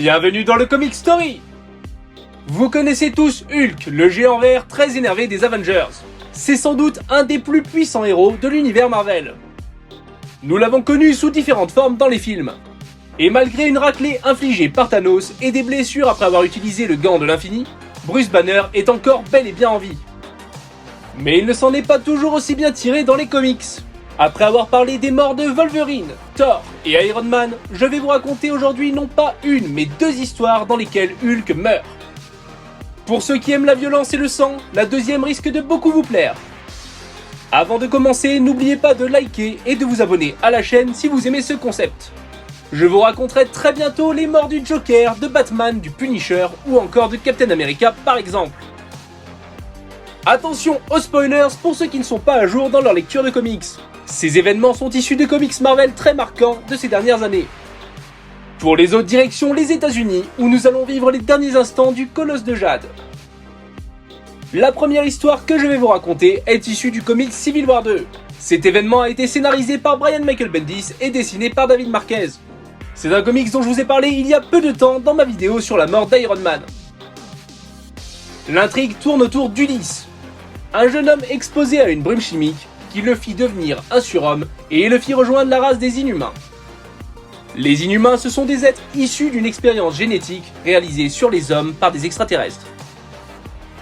Bienvenue dans le Comic Story. Vous connaissez tous Hulk, le géant vert très énervé des Avengers. C'est sans doute un des plus puissants héros de l'univers Marvel. Nous l'avons connu sous différentes formes dans les films. Et malgré une raclée infligée par Thanos et des blessures après avoir utilisé le gant de l'infini, Bruce Banner est encore bel et bien en vie. Mais il ne s'en est pas toujours aussi bien tiré dans les comics. Après avoir parlé des morts de Wolverine, Thor et Iron Man, je vais vous raconter aujourd'hui non pas une, mais deux histoires dans lesquelles Hulk meurt. Pour ceux qui aiment la violence et le sang, la deuxième risque de beaucoup vous plaire. Avant de commencer, n'oubliez pas de liker et de vous abonner à la chaîne si vous aimez ce concept. Je vous raconterai très bientôt les morts du Joker, de Batman, du Punisher ou encore de Captain America par exemple. Attention aux spoilers pour ceux qui ne sont pas à jour dans leur lecture de comics. Ces événements sont issus de comics Marvel très marquants de ces dernières années. Pour les autres, direction les États-Unis où nous allons vivre les derniers instants du Colosse de Jade. La première histoire que je vais vous raconter est issue du comics Civil War 2. Cet événement a été scénarisé par Brian Michael Bendis et dessiné par David Marquez. C'est un comics dont je vous ai parlé il y a peu de temps dans ma vidéo sur la mort d'Iron Man. L'intrigue tourne autour d'Ulysse, un jeune homme exposé à une brume chimique qui le fit devenir un surhomme et le fit rejoindre la race des Inhumains. Les Inhumains, ce sont des êtres issus d'une expérience génétique réalisée sur les hommes par des extraterrestres.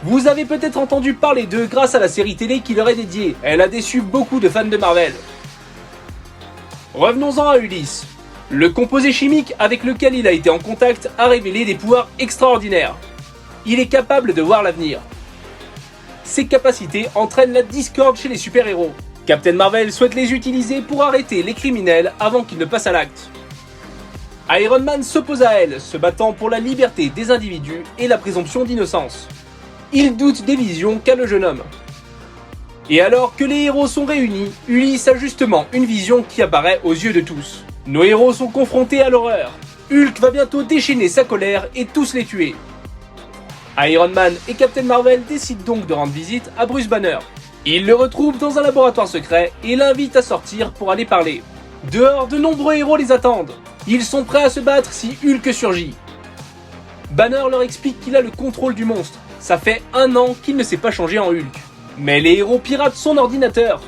Vous avez peut-être entendu parler d'eux grâce à la série télé qui leur est dédiée. Elle a déçu beaucoup de fans de Marvel. Revenons-en à Ulysse. Le composé chimique avec lequel il a été en contact a révélé des pouvoirs extraordinaires. Il est capable de voir l'avenir. Ces capacités entraînent la discorde chez les super-héros. Captain Marvel souhaite les utiliser pour arrêter les criminels avant qu'ils ne passent à l'acte. Iron Man s'oppose à elle, se battant pour la liberté des individus et la présomption d'innocence. Il doute des visions qu'a le jeune homme. Et alors que les héros sont réunis, Ulysse a justement une vision qui apparaît aux yeux de tous. Nos héros sont confrontés à l'horreur. Hulk va bientôt déchaîner sa colère et tous les tuer. Iron Man et Captain Marvel décident donc de rendre visite à Bruce Banner. Ils le retrouvent dans un laboratoire secret et l'invitent à sortir pour aller parler. Dehors, de nombreux héros les attendent. Ils sont prêts à se battre si Hulk surgit. Banner leur explique qu'il a le contrôle du monstre. Ça fait 1 an qu'il ne s'est pas changé en Hulk. Mais les héros piratent son ordinateur.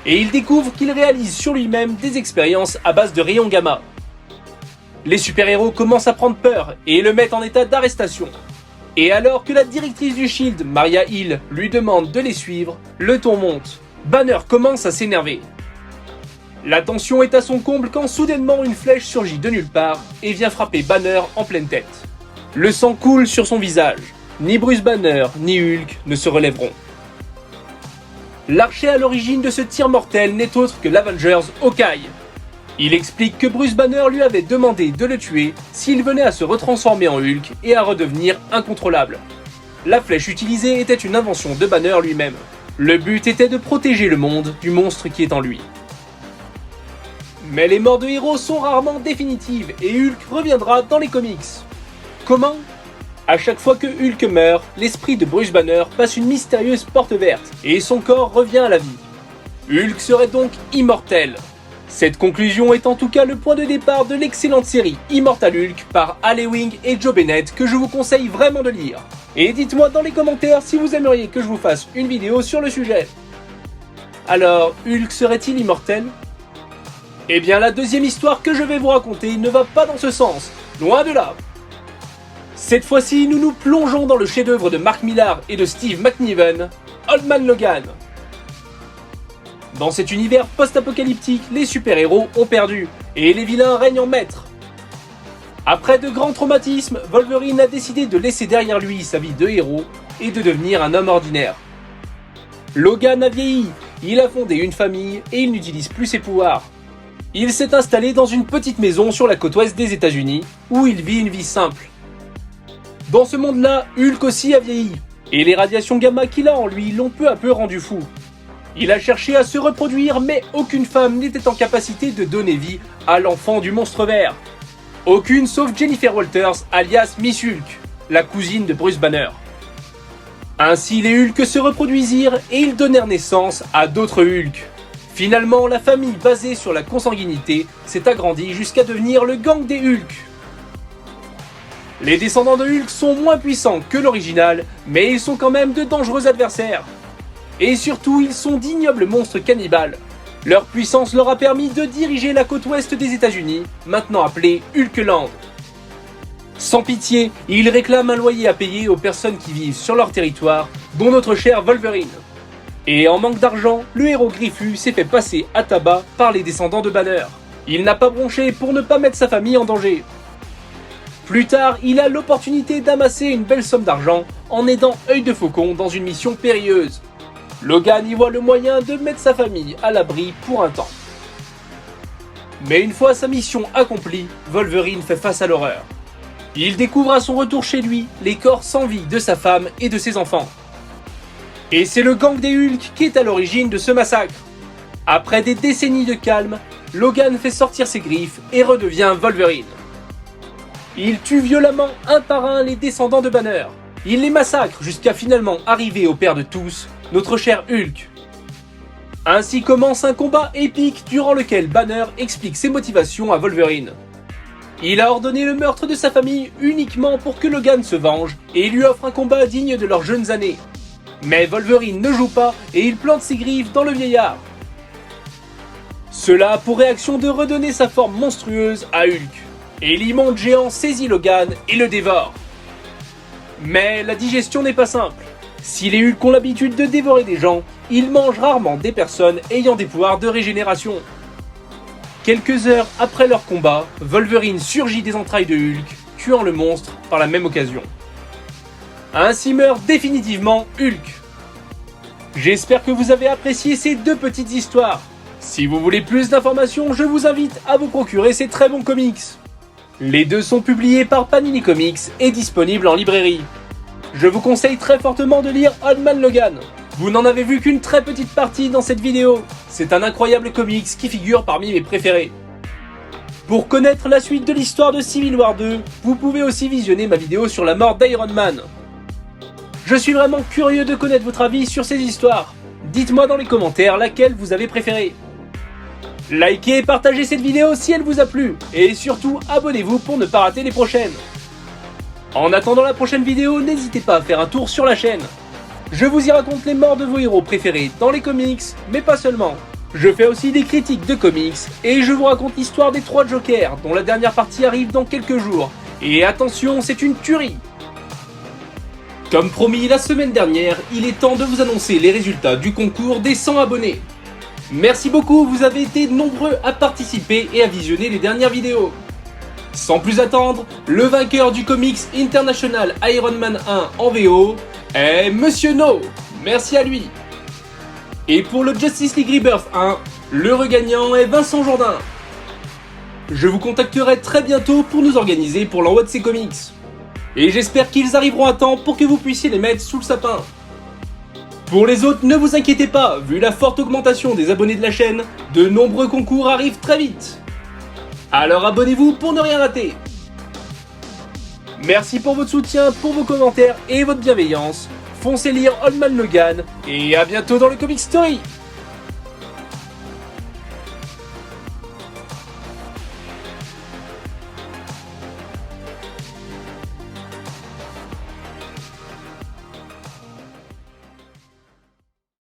Et il découvre qu'il réalise sur lui-même des expériences à base de rayons gamma. Les super-héros commencent à prendre peur et le mettent en état d'arrestation. Et alors que la directrice du SHIELD, Maria Hill, lui demande de les suivre, le ton monte. Banner commence à s'énerver. La tension est à son comble quand soudainement une flèche surgit de nulle part et vient frapper Banner en pleine tête. Le sang coule sur son visage. Ni Bruce Banner ni Hulk ne se relèveront. L'archer à l'origine de ce tir mortel n'est autre que l'Avengers Hawkeye. Il explique que Bruce Banner lui avait demandé de le tuer s'il venait à se retransformer en Hulk et à redevenir incontrôlable. La flèche utilisée était une invention de Banner lui-même. Le but était de protéger le monde du monstre qui est en lui. Mais les morts de héros sont rarement définitives et Hulk reviendra dans les comics. Comment ? À chaque fois que Hulk meurt, l'esprit de Bruce Banner passe une mystérieuse porte verte et son corps revient à la vie. Hulk serait donc immortel. Cette conclusion est en tout cas le point de départ de l'excellente série Immortal Hulk par Al Ewing et Joe Bennett que je vous conseille vraiment de lire. Et dites-moi dans les commentaires si vous aimeriez que je vous fasse une vidéo sur le sujet. Alors, Hulk serait-il immortel ? Eh bien, la deuxième histoire que je vais vous raconter ne va pas dans ce sens, loin de là. Cette fois-ci, nous nous plongeons dans le chef-d'œuvre de Mark Millar et de Steve McNiven, Old Man Logan. Dans cet univers post-apocalyptique, les super-héros ont perdu, et les vilains règnent en maître. Après de grands traumatismes, Wolverine a décidé de laisser derrière lui sa vie de héros et de devenir un homme ordinaire. Logan a vieilli, il a fondé une famille et il n'utilise plus ses pouvoirs. Il s'est installé dans une petite maison sur la côte ouest des États-Unis, où il vit une vie simple. Dans ce monde-là, Hulk aussi a vieilli, et les radiations gamma qu'il a en lui l'ont peu à peu rendu fou. Il a cherché à se reproduire, mais aucune femme n'était en capacité de donner vie à l'enfant du monstre vert. Aucune sauf Jennifer Walters, alias Miss Hulk, la cousine de Bruce Banner. Ainsi les Hulk se reproduisirent et ils donnèrent naissance à d'autres Hulk. Finalement, la famille basée sur la consanguinité s'est agrandie jusqu'à devenir le gang des Hulk. Les descendants de Hulk sont moins puissants que l'original, mais ils sont quand même de dangereux adversaires. Et surtout, ils sont d'ignobles monstres cannibales. Leur puissance leur a permis de diriger la côte ouest des États-Unis, maintenant appelée Hulkland. Sans pitié, ils réclament un loyer à payer aux personnes qui vivent sur leur territoire, dont notre cher Wolverine. Et en manque d'argent, le héros griffu s'est fait passer à tabac par les descendants de Banner. Il n'a pas bronché pour ne pas mettre sa famille en danger. Plus tard, il a l'opportunité d'amasser une belle somme d'argent en aidant Œil de Faucon dans une mission périlleuse. Logan y voit le moyen de mettre sa famille à l'abri pour un temps. Mais une fois sa mission accomplie, Wolverine fait face à l'horreur. Il découvre à son retour chez lui les corps sans vie de sa femme et de ses enfants. Et c'est le gang des Hulk qui est à l'origine de ce massacre. Après des décennies de calme, Logan fait sortir ses griffes et redevient Wolverine. Il tue violemment un par un les descendants de Banner. Il les massacre jusqu'à finalement arriver au père de tous, notre cher Hulk. Ainsi commence un combat épique durant lequel Banner explique ses motivations à Wolverine. Il a ordonné le meurtre de sa famille uniquement pour que Logan se venge et lui offre un combat digne de leurs jeunes années. Mais Wolverine ne joue pas et il plante ses griffes dans le vieillard. Cela a pour réaction de redonner sa forme monstrueuse à Hulk. Et l'immonde géant saisit Logan et le dévore. Mais la digestion n'est pas simple. Si les Hulk ont l'habitude de dévorer des gens, ils mangent rarement des personnes ayant des pouvoirs de régénération. Quelques heures après leur combat, Wolverine surgit des entrailles de Hulk, tuant le monstre par la même occasion. Ainsi meurt définitivement Hulk. J'espère que vous avez apprécié ces deux petites histoires. Si vous voulez plus d'informations, je vous invite à vous procurer ces très bons comics. Les deux sont publiés par Panini Comics et disponibles en librairie. Je vous conseille très fortement de lire Old Man Logan. Vous n'en avez vu qu'une très petite partie dans cette vidéo. C'est un incroyable comics qui figure parmi mes préférés. Pour connaître la suite de l'histoire de Civil War 2, vous pouvez aussi visionner ma vidéo sur la mort d'Iron Man. Je suis vraiment curieux de connaître votre avis sur ces histoires. Dites-moi dans les commentaires laquelle vous avez préférée. Likez et partagez cette vidéo si elle vous a plu. Et surtout, abonnez-vous pour ne pas rater les prochaines. En attendant la prochaine vidéo, n'hésitez pas à faire un tour sur la chaîne. Je vous y raconte les morts de vos héros préférés dans les comics, mais pas seulement. Je fais aussi des critiques de comics, et je vous raconte l'histoire des 3 Jokers, dont la dernière partie arrive dans quelques jours. Et attention, c'est une tuerie! Comme promis la semaine dernière, il est temps de vous annoncer les résultats du concours des 100 abonnés. Merci beaucoup, vous avez été nombreux à participer et à visionner les dernières vidéos. Sans plus attendre, le vainqueur du Comics International Iron Man 1 en VO est Monsieur No. Merci à lui. Et pour le Justice League Rebirth 1, le regagnant est Vincent Jourdain. Je vous contacterai très bientôt pour nous organiser pour l'envoi de ces comics. Et j'espère qu'ils arriveront à temps pour que vous puissiez les mettre sous le sapin. Pour les autres, ne vous inquiétez pas, vu la forte augmentation des abonnés de la chaîne, de nombreux concours arrivent très vite. Alors abonnez-vous pour ne rien rater. Merci pour votre soutien, pour vos commentaires et votre bienveillance. Foncez lire Old Man Logan et à bientôt dans le Comic Story.